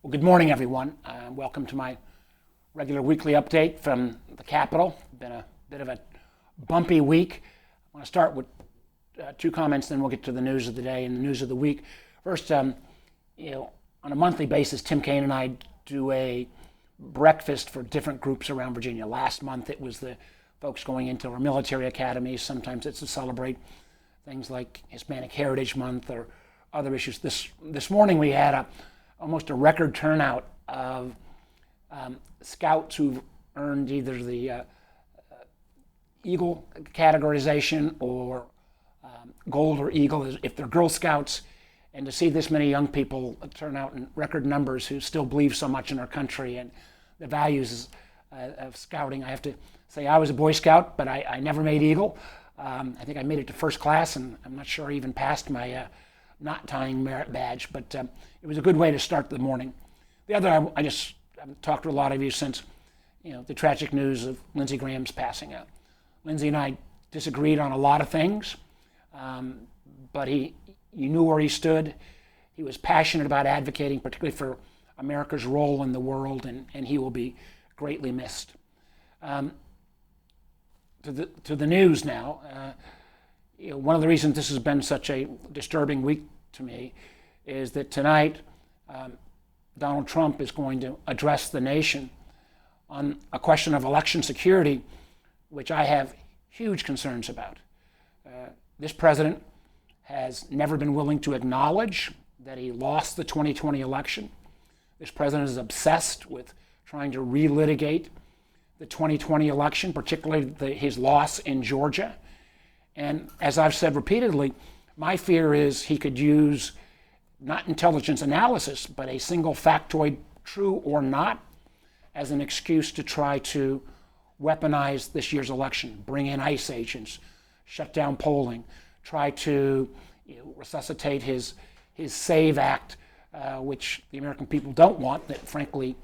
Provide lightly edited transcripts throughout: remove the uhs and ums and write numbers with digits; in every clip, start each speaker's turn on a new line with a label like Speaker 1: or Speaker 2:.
Speaker 1: Well, good morning, everyone. Welcome to my regular weekly update from the Capitol. Been a bit of a bumpy week. I want to start with two comments, then we'll get to the news of the day and the news of the week. First, on a monthly basis, Tim Kaine and I do a breakfast for different groups around Virginia. Last month, it was the folks going into our military academies. Sometimes it's to celebrate things like Hispanic Heritage Month or other issues. This morning, we had almost a record turnout of scouts who've earned either the Eagle categorization or Gold or Eagle if they're Girl Scouts. And to see this many young people turn out in record numbers who still believe so much in our country and the values of scouting. I have to say I was a Boy Scout, but I never made Eagle. I think I made it to first class, and I'm not sure I even passed my not tying merit badge, but it was a good way to start the morning. The other, I've talked to a lot of you since the tragic news of Lindsey Graham's passing out. Lindsey and I disagreed on a lot of things, but you knew where he stood. He was passionate about advocating, particularly for America's role in the world, and he will be greatly missed. To the news now. One of the reasons this has been such a disturbing week to me is that tonight Donald Trump is going to address the nation on a question of election security, which I have huge concerns about. This president has never been willing to acknowledge that he lost the 2020 election. This president is obsessed with trying to relitigate the 2020 election, particularly his loss in Georgia. And as I've said repeatedly, my fear is he could use not intelligence analysis, but a single factoid, true or not, as an excuse to try to weaponize this year's election, bring in ICE agents, shut down polling, try to resuscitate his SAVE Act, which the American people don't want, that frankly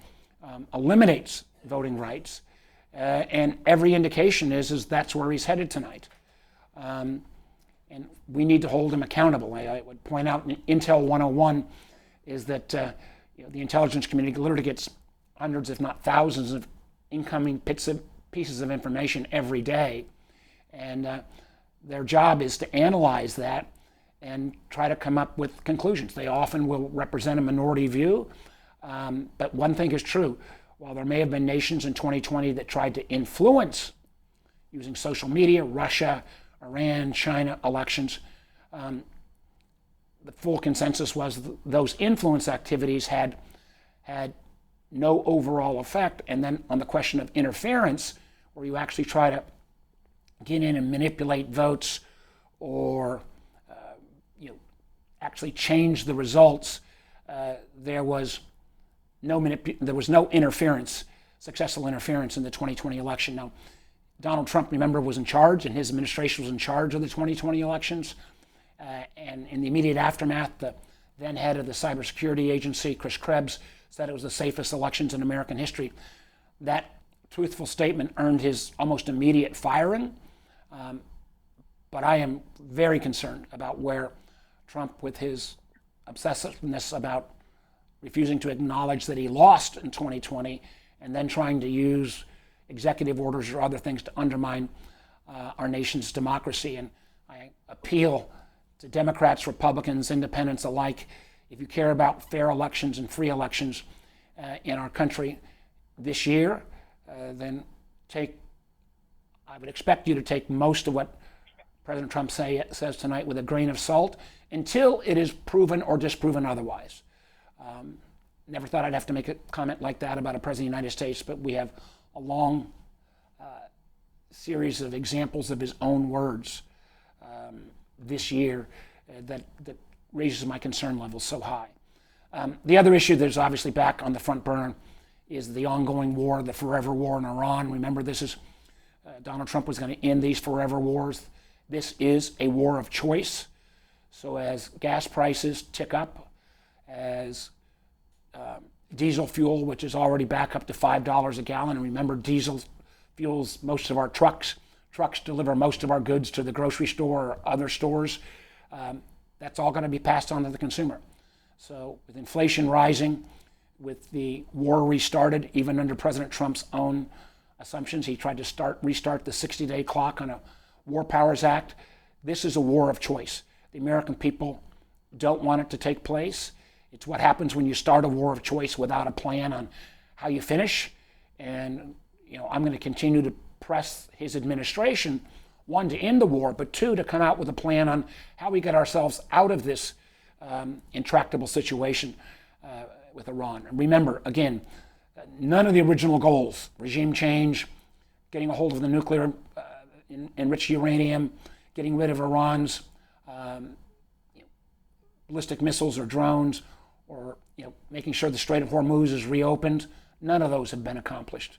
Speaker 1: eliminates voting rights. And every indication is that's where he's headed tonight. And we need to hold him accountable. I would point out in Intel 101 is that the intelligence community literally gets hundreds, if not thousands, of incoming pieces of information every day. And their job is to analyze that and try to come up with conclusions. They often will represent a minority view. But one thing is true. While there may have been nations in 2020 that tried to influence using social media, Russia, Iran, China elections, the full consensus was those influence activities had no overall effect. And then on the question of interference, where you actually try to get in and manipulate votes or actually change the results, there was no interference, successful interference in the 2020 election. Now, Donald Trump, remember, was in charge, and his administration was in charge of the 2020 elections. And in the immediate aftermath, the then head of the cybersecurity agency, Chris Krebs, said it was the safest elections in American history. That truthful statement earned his almost immediate firing. But I am very concerned about where Trump, with his obsessiveness about refusing to acknowledge that he lost in 2020 and then trying to use executive orders or other things to undermine our nation's democracy. And I appeal to Democrats, Republicans, independents alike, if you care about fair elections and free elections in our country this year, then I would expect you to take most of what President Trump says tonight with a grain of salt until it is proven or disproven otherwise. Never thought I'd have to make a comment like that about a president of the United States, but we have a long series of examples of his own words this year that raises my concern level so high. The other issue that's obviously back on the front burner is the ongoing war, the forever war in Iran. Remember, this is Donald Trump was going to end these forever wars. This is a war of choice. So as gas prices tick up, as diesel fuel, which is already back up to $5 a gallon, and remember, diesel fuels most of our trucks. Trucks deliver most of our goods to the grocery store or other stores. That's all going to be passed on to the consumer. So with inflation rising, with the war restarted, even under President Trump's own assumptions. He tried to restart the 60-day clock on a War Powers Act. This is a war of choice. The American people don't want it to take place. It's what happens when you start a war of choice without a plan on how you finish. And I'm going to continue to press his administration, one, to end the war, but two, to come out with a plan on how we get ourselves out of this intractable situation with Iran. And remember, again, none of the original goals, regime change, getting a hold of the nuclear enriched uranium, getting rid of Iran's ballistic missiles or drones, or making sure the Strait of Hormuz is reopened, none of those have been accomplished.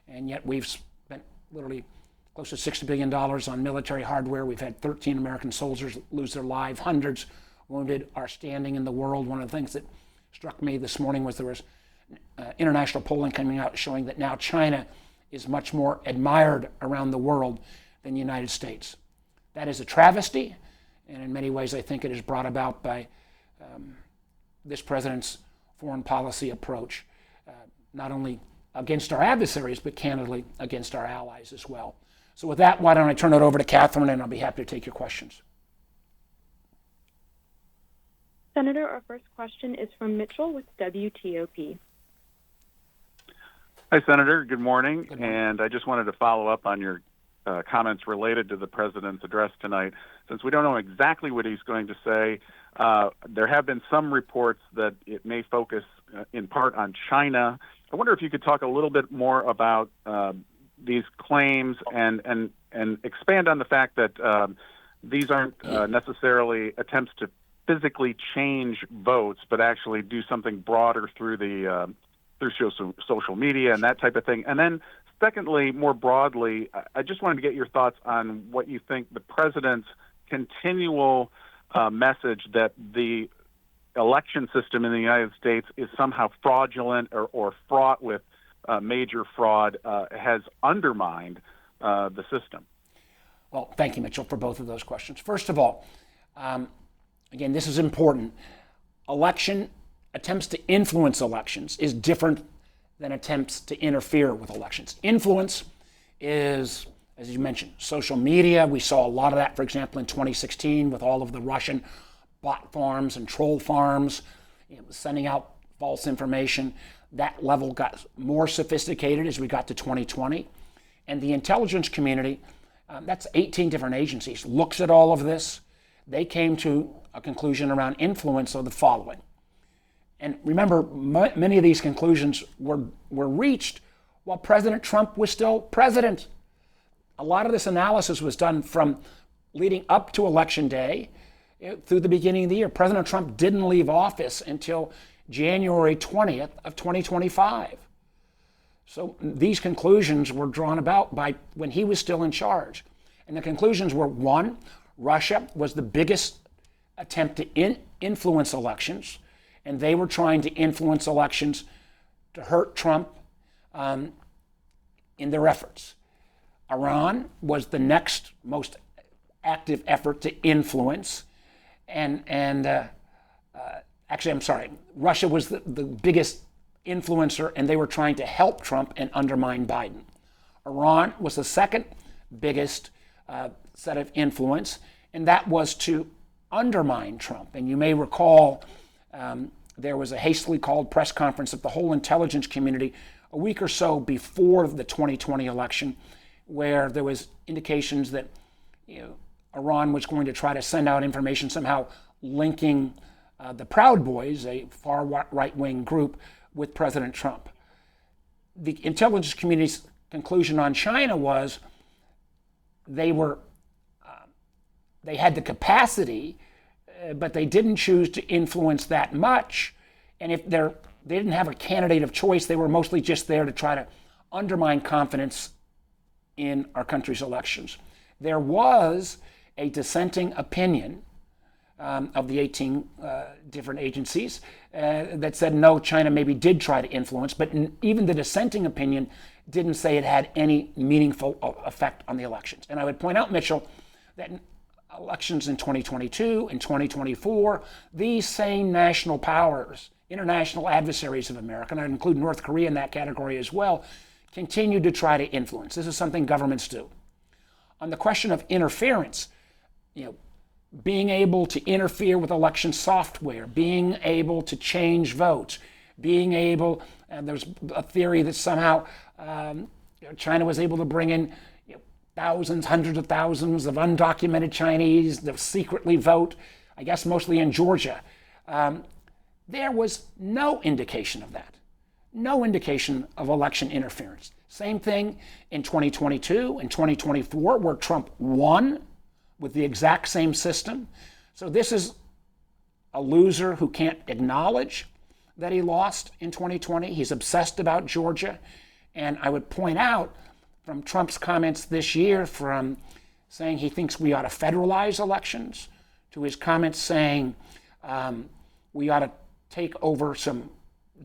Speaker 1: And yet we've spent literally close to $60 billion on military hardware. We've had 13 American soldiers lose their lives, hundreds wounded. Our standing in the world. One of the things that struck me this morning was there was international polling coming out showing that now China is much more admired around the world than the United States. That is a travesty, and in many ways I think it is brought about by this president's foreign policy approach, not only against our adversaries, but candidly against our allies as well. So with that, why don't I turn it over to Catherine, and I'll be happy to take your questions.
Speaker 2: Senator, our first question is from Mitchell with WTOP.
Speaker 3: Hi, Senator. Good morning.
Speaker 1: Good morning.
Speaker 3: And I just wanted to follow up on your comments related to the president's address tonight. Since we don't know exactly what he's going to say, there have been some reports that it may focus in part on China. I wonder if you could talk a little bit more about these claims and expand on the fact that these aren't necessarily attempts to physically change votes, but actually do something broader through the through social media and that type of thing. And then secondly, more broadly, I just wanted to get your thoughts on what you think the president's continual message that the election system in the United States is somehow fraudulent or fraught with major fraud has undermined the system.
Speaker 1: Well, thank you, Mitchell, for both of those questions. First of all, again, this is important. Attempts to influence elections is different than attempts to interfere with elections. Influence is, as you mentioned, social media. We saw a lot of that, for example, in 2016 with all of the Russian bot farms and troll farms, sending out false information. That level got more sophisticated as we got to 2020. And the intelligence community, that's 18 different agencies, looks at all of this. They came to a conclusion around influence of the following. And remember, many of these conclusions were reached while President Trump was still president. A lot of this analysis was done from leading up to Election Day through the beginning of the year. President Trump didn't leave office until January 20th of 2025. So these conclusions were drawn about by when he was still in charge. And the conclusions were, one, Russia was the biggest attempt to influence elections, and they were trying to influence elections to hurt Trump in their efforts. Iran was the next most active effort to influence, Russia was the biggest influencer, and they were trying to help Trump and undermine Biden. Iran was the second biggest set of influence, and that was to undermine Trump. And you may recall there was a hastily called press conference of the whole intelligence community a week or so before the 2020 election, where there was indications that Iran was going to try to send out information somehow linking the Proud Boys, a far right-wing group, with President Trump. The intelligence community's conclusion on China was they had the capacity, but they didn't choose to influence that much. And if they didn't have a candidate of choice, they were mostly just there to try to undermine confidence in our country's elections. There was a dissenting opinion of the 18 different agencies that said, no, China maybe did try to influence, but even the dissenting opinion didn't say it had any meaningful effect on the elections. And I would point out, Mitchell, that in elections in 2022 and 2024, these same national powers international adversaries of America, and I include North Korea in that category as well, continue to try to influence. This is something governments do. On the question of interference, being able to interfere with election software, being able to change votes, being able, and there's a theory that somehow China was able to bring in thousands, hundreds of thousands of undocumented Chinese that secretly vote, I guess mostly in Georgia. There was no indication of that. No indication of election interference. Same thing in 2022 and 2024, where Trump won with the exact same system. So this is a loser who can't acknowledge that he lost in 2020. He's obsessed about Georgia. And I would point out from Trump's comments this year, from saying he thinks we ought to federalize elections, to his comments saying we ought to take over some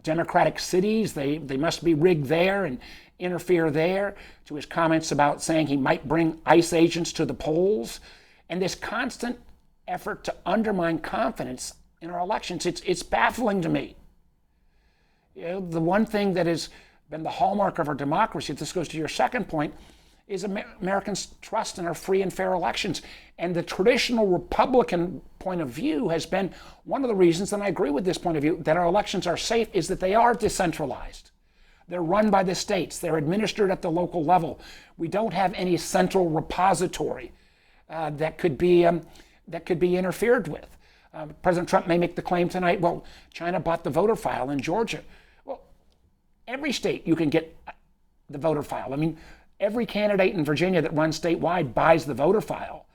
Speaker 1: Democratic cities, they must be rigged there and interfere there, to his comments about saying he might bring ICE agents to the polls, and this constant effort to undermine confidence in our elections. It's baffling to me. The one thing that has been the hallmark of our democracy, this goes to your second point, is Americans' trust in our free and fair elections. And the traditional Republican point of view has been one of the reasons, and I agree with this point of view, that our elections are safe, is that they are decentralized. They're run by the states. They're administered at the local level. We don't have any central repository that could be interfered with. President Trump may make the claim tonight, well, China bought the voter file in Georgia. Well, every state you can get the voter file. I mean, every candidate in Virginia that runs statewide buys the voter file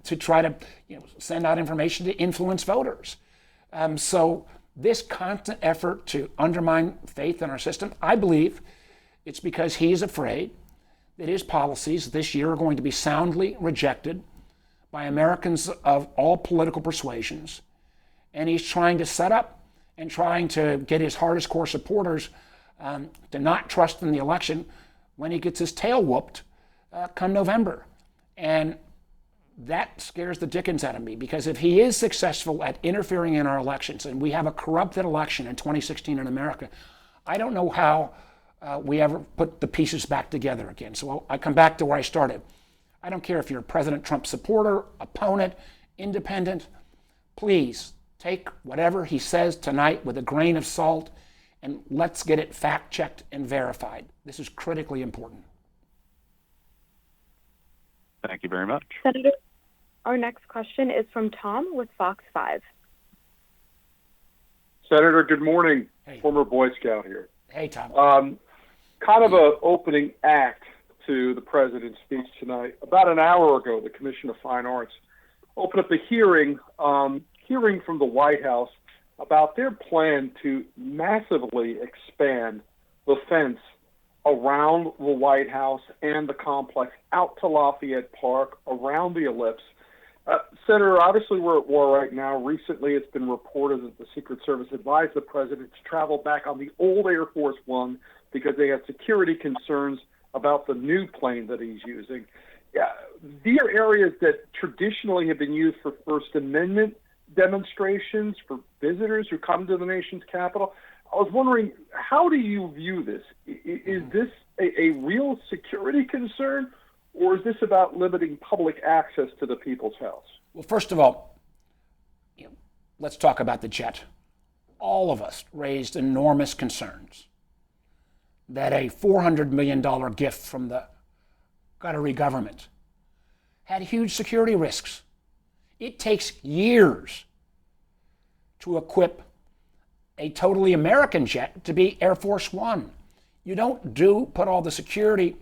Speaker 1: to try to send out information to influence voters. So this constant effort to undermine faith in our system, I believe it's because he is afraid that his policies this year are going to be soundly rejected by Americans of all political persuasions. And he's trying to set up and trying to get his hardest core supporters to not trust in the election when he gets his tail whooped come November. And that scares the dickens out of me, because if he is successful at interfering in our elections, and we have a corrupted election in 2016 in America, I don't know how we ever put the pieces back together again. So I come back to where I started. I don't care if you're a President Trump supporter, opponent, independent, please take whatever he says tonight with a grain of salt, and let's get it fact-checked and verified. This is critically important.
Speaker 3: Thank you very much.
Speaker 2: Senator, our next question is from Tom with Fox 5.
Speaker 4: Senator, good morning.
Speaker 1: Hey.
Speaker 4: Former Boy Scout here.
Speaker 1: Hey, Tom.
Speaker 4: Kind of an opening act to the president's speech tonight. About an hour ago, the Commission of Fine Arts opened up a hearing from the White House about their plan to massively expand the fence around the White House and the complex out to Lafayette Park, around the Ellipse. Senator, obviously we're at war right now. Recently, it's been reported that the Secret Service advised the president to travel back on the old Air Force One because they had security concerns about the new plane that he's using. These are areas that traditionally have been used for First Amendment demonstrations, for visitors who come to the nation's capital. I was wondering, how do you view this? Is this a real security concern, or is this about limiting public access to the People's House?
Speaker 1: Well, first of all, let's talk about the jet. All of us raised enormous concerns that a $400 million gift from the Qatari government had huge security risks. It takes years to equip a totally American jet to be Air Force One. You don't put all the security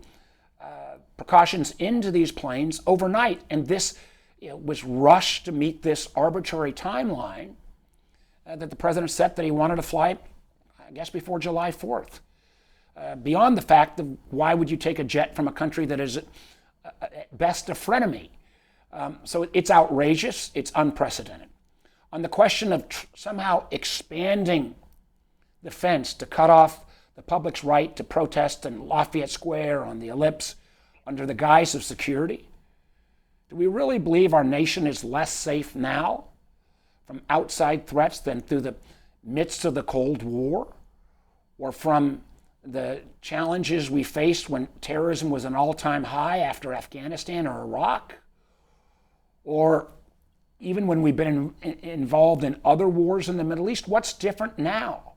Speaker 1: precautions into these planes overnight, and this was rushed to meet this arbitrary timeline that the president set that he wanted to fly, I guess, before July 4th. Beyond the fact of why would you take a jet from a country that is at best a frenemy? So it's outrageous, it's unprecedented. On the question of somehow expanding the fence to cut off the public's right to protest in Lafayette Square, on the Ellipse, under the guise of security, do we really believe our nation is less safe now from outside threats than through the midst of the Cold War, or from the challenges we faced when terrorism was an all-time high after Afghanistan or Iraq, or even when we've been involved in other wars in the Middle East. What's different now?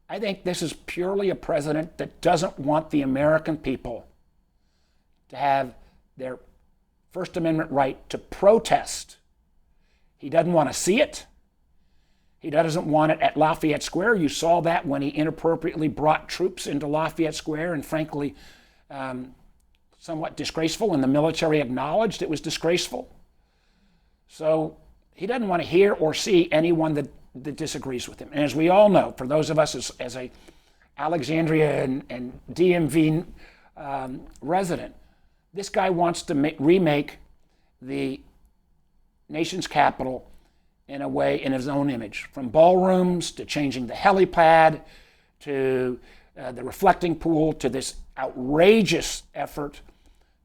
Speaker 1: I think this is purely a president that doesn't want the American people to have their First Amendment right to protest. He doesn't want to see it. He doesn't want it at Lafayette Square. You saw that when he inappropriately brought troops into Lafayette Square, and frankly, somewhat disgraceful, and the military acknowledged it was disgraceful. So he doesn't want to hear or see anyone that disagrees with him. And as we all know, for those of us as a Alexandria and DMV resident, this guy wants to remake the nation's capital in a way in his own image, from ballrooms to changing the helipad to the reflecting pool to this outrageous effort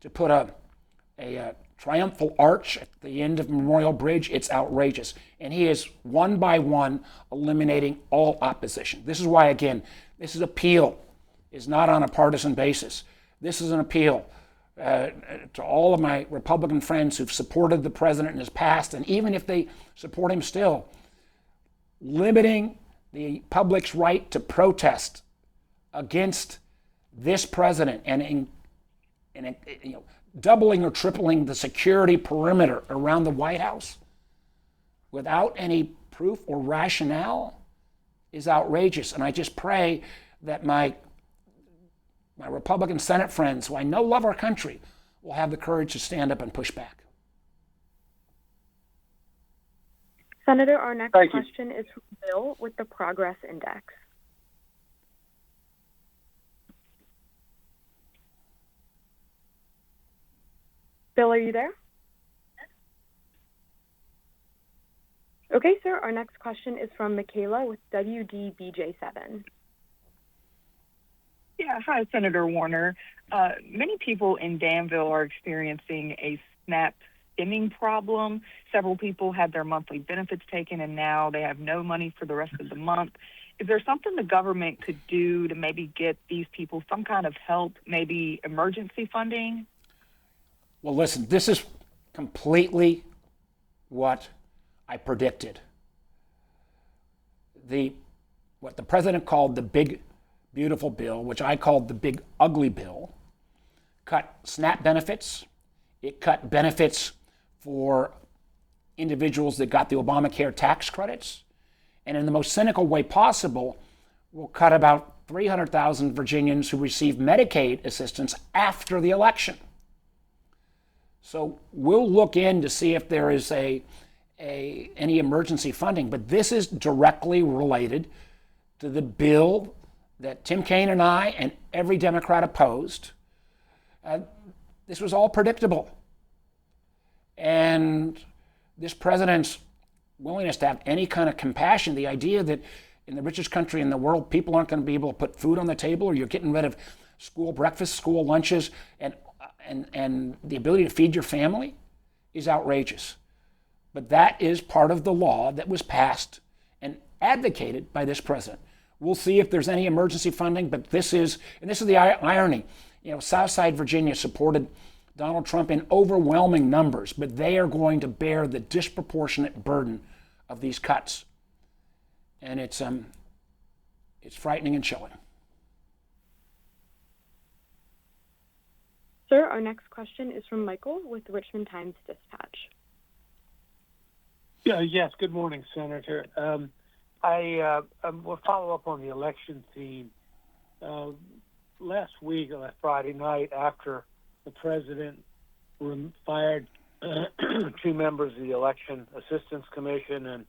Speaker 1: to put a triumphal arch at the end of Memorial Bridge. It's outrageous. And he is one by one eliminating all opposition. This is why, again, this appeal is not on a partisan basis. This is an appeal to all of my Republican friends who've supported the president in his past, and even if they support him still, limiting the public's right to protest against this president and doubling or tripling the security perimeter around the White House without any proof or rationale is outrageous. And I just pray that my Republican Senate friends, who I know love our country, will have the courage to stand up and push back.
Speaker 2: Senator, our next
Speaker 4: Thank you.
Speaker 2: question is from Bill with the Progress Index. Bill, are you there? Okay, sir. Our next question is from Michaela with WDBJ7.
Speaker 5: Yeah, hi, Senator Warner. Many people in Danville are experiencing a SNAP skimming problem. Several people had their monthly benefits taken, and now they have no money for the rest of the month. Is there something the government could do to maybe get these people some kind of help, maybe emergency funding?
Speaker 1: Well, listen, this is completely what I predicted. What the president called the big, beautiful bill, which I called the big, ugly bill, cut SNAP benefits. It cut benefits for individuals that got the Obamacare tax credits. And in the most cynical way possible, will cut about 300,000 Virginians who receive Medicaid assistance after the election. So we'll look in to see if there is any emergency funding, but this is directly related to the bill that Tim Kaine and I and every Democrat opposed. This was all predictable. And this president's willingness to have any kind of compassion, the idea that in the richest country in the world, people aren't going to be able to put food on the table, or you're getting rid of school breakfasts, school lunches, and the ability to feed your family is outrageous. But that is part of the law that was passed and advocated by this president. We'll see if there's any emergency funding, but this is the irony. Southside Virginia supported Donald Trump in overwhelming numbers, but they are going to bear the disproportionate burden of these cuts. And it's frightening and chilling.
Speaker 2: Sir, our next question is from Michael with the Richmond Times-Dispatch.
Speaker 6: Yes, good morning, Senator. I will follow up on the election theme. Last week, last Friday night, after the president fired two members of the Election Assistance Commission and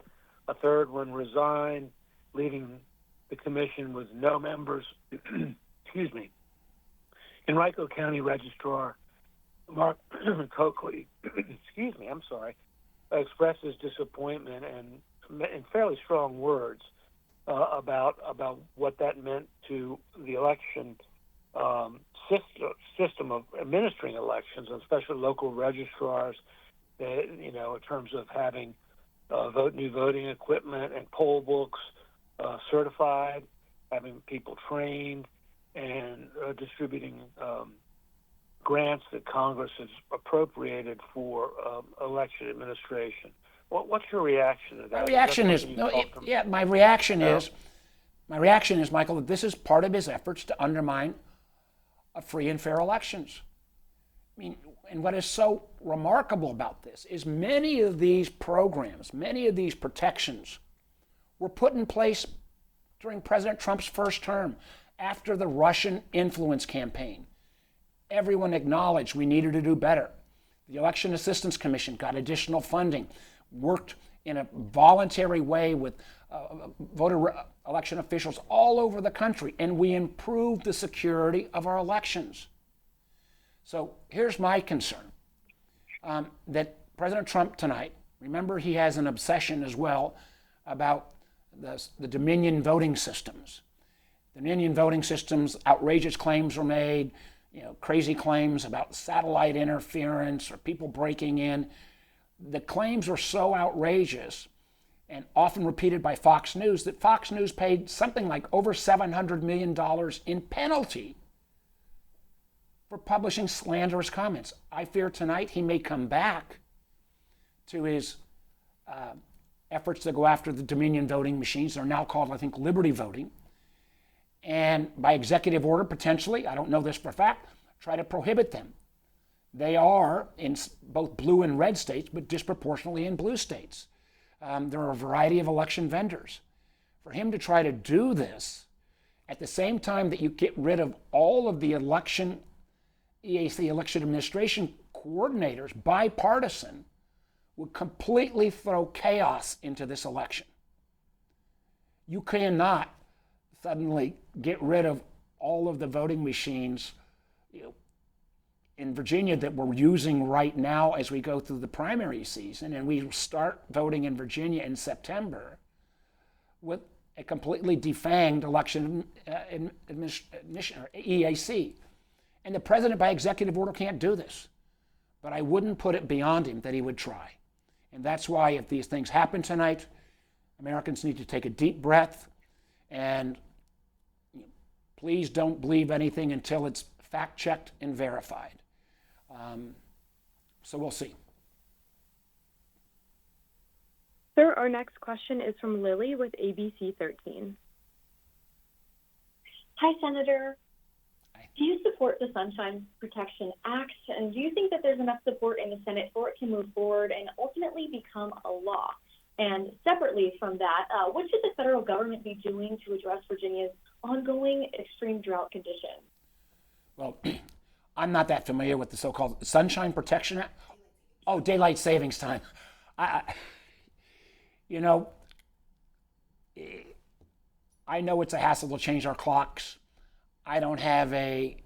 Speaker 6: a third one resigned, leaving the commission with no members, excuse me, Henrico County Registrar Mark Coakley, expressed his disappointment and in fairly strong words about what that meant to the election system of administering elections, and especially local registrars, in terms of having new voting equipment and poll books, certified, having people trained, and distributing grants that Congress has appropriated for election administration. What's your reaction to that?
Speaker 1: My reaction is, my reaction is, Michael, that this is part of his efforts to undermine a free and fair elections. I mean, and what is so remarkable about this is many of these programs, many of these protections were put in place during President Trump's first term after the Russian influence campaign. Everyone acknowledged we needed to do better. The Election Assistance Commission got additional funding, worked in a voluntary way with voter election officials all over the country, and we improved the security of our elections. So here's my concern, that President Trump tonight, remember he has an obsession as well about the Dominion voting systems. The Dominion voting systems, outrageous claims were made, crazy claims about satellite interference or people breaking in. The claims were so outrageous and often repeated by Fox News that Fox News paid something like over $700 million in penalty for publishing slanderous comments. I fear tonight he may come back to his efforts to go after the Dominion voting machines. They're now called, I think, Liberty Voting. And by executive order, potentially, I don't know this for a fact, try to prohibit them. They are in both blue and red states, but disproportionately in blue states. There are a variety of election vendors. For him to try to do this at the same time that you get rid of all of the election, EAC, election administration coordinators, bipartisan, would completely throw chaos into this election. You cannot suddenly get rid of all of the voting machines in Virginia that we're using right now as we go through the primary season, and we start voting in Virginia in September with a completely defanged election administration, or EAC. And the president by executive order can't do this. But I wouldn't put it beyond him that he would try. And that's why if these things happen tonight, Americans need to take a deep breath and please don't believe anything until it's fact-checked and verified. So we'll see.
Speaker 2: Sir, our next question is from Lily with ABC 13.
Speaker 7: Hi, Senator.
Speaker 1: Hi.
Speaker 7: Do you support the Sunshine Protection Act, and do you think that there's enough support in the Senate for it to move forward and ultimately become a law? And separately from that, what should the federal government be doing to address Virginia's ongoing extreme drought conditions?
Speaker 1: Well, I'm not that familiar with the so-called Sunshine Protection Act. Oh, daylight savings time. I know it's a hassle to change our clocks. I don't have a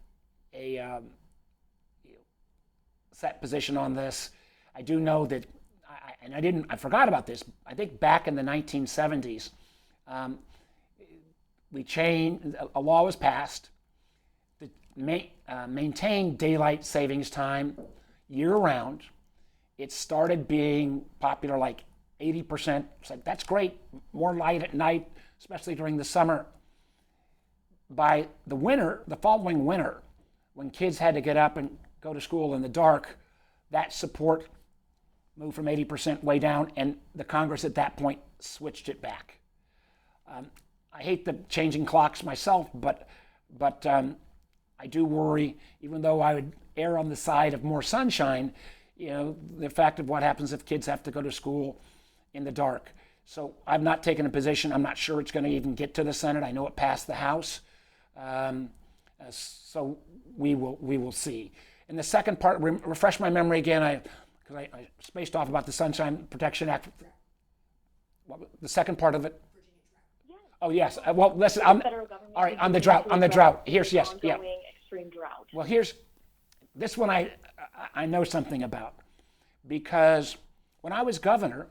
Speaker 1: set position on this. I do know that, I forgot about this. I think back in the 1970s, a law was passed to maintain daylight savings time year-round. It started being popular, like 80%. It's like, that's great, more light at night, especially during the summer. By the following winter, when kids had to get up and go to school in the dark, that support moved from 80% way down, and the Congress at that point switched it back. I hate the changing clocks myself, but I do worry, even though I would err on the side of more sunshine, the fact of what happens if kids have to go to school in the dark. So I've not taken a position. I'm not sure it's going to even get to the Senate. I know it passed the House. So we will see. And the second part, refresh my memory again, because I spaced off about the Sunshine Protection Act. The second part of it? Oh, yes. Well, listen, all right, on the drought. Here's, yes, yeah.
Speaker 7: Ongoing extreme drought.
Speaker 1: Well, here's this one I know something about, because when I was governor,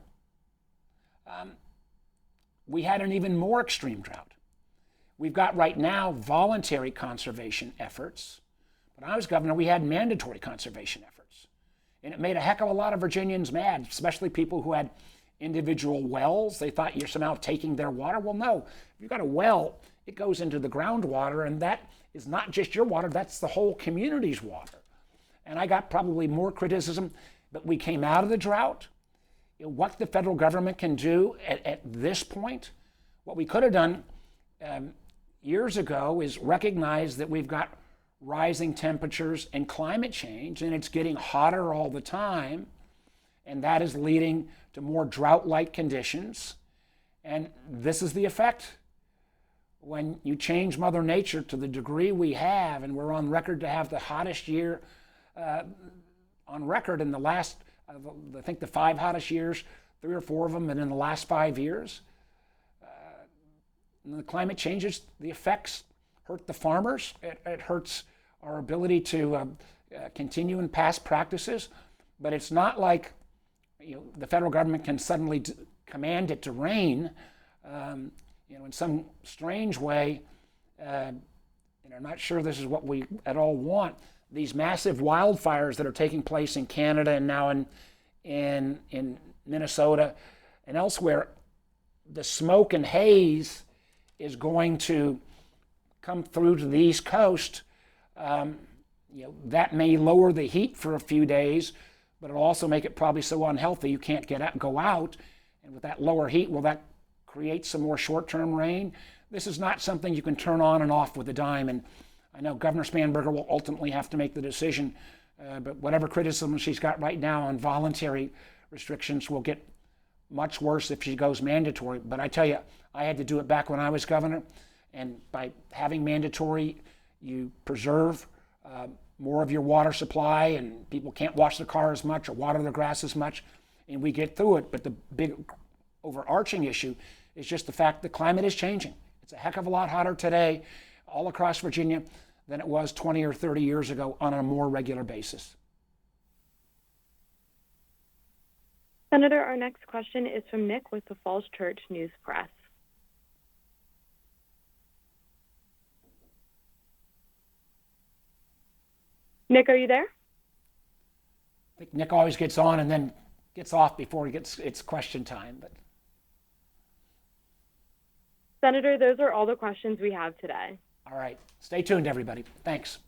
Speaker 1: we had an even more extreme drought. We've got right now voluntary conservation efforts. When I was governor, we had mandatory conservation efforts. And it made a heck of a lot of Virginians mad, especially people who had individual wells. They thought you're somehow taking their water. Well, no. If you've got a well, it goes into the groundwater, and that is not just your water, that's the whole community's water. And I got probably more criticism, but we came out of the drought. What the federal government can do at this point, what we could have done years ago is recognize that we've got rising temperatures and climate change, and it's getting hotter all the time, and that is leading to more drought-like conditions. And this is the effect. When you change Mother Nature to the degree we have, and we're on record to have the hottest year on record in the last, I think the 5 hottest years, 3 or 4 of them, and in the last 5 years. And the climate changes, the effects hurt the farmers. It hurts our ability to continue in past practices. But it's not like the federal government can suddenly command it to rain. In some strange way, I'm not sure this is what we at all want. These massive wildfires that are taking place in Canada and now in Minnesota and elsewhere, the smoke and haze is going to come through to the East Coast. That may lower the heat for a few days, but it'll also make it probably so unhealthy you can't go out. And with that lower heat, will that create some more short-term rain? This is not something you can turn on and off with a dime. And I know Governor Spanberger will ultimately have to make the decision, but whatever criticism she's got right now on voluntary restrictions will get much worse if she goes mandatory. But I tell you, I had to do it back when I was governor, and by having mandatory, you preserve more of your water supply, and people can't wash their car as much or water their grass as much, and we get through it. But the big overarching issue is just the fact that climate is changing. It's a heck of a lot hotter today all across Virginia than it was 20 or 30 years ago on a more regular basis.
Speaker 2: Senator, our next question is from Nick with the Falls Church News Press. Nick, are you there?
Speaker 1: I think Nick always gets on and then gets off before it's question time. But
Speaker 2: Senator, those are all the questions we have today.
Speaker 1: all right, stay tuned, everybody. Thanks.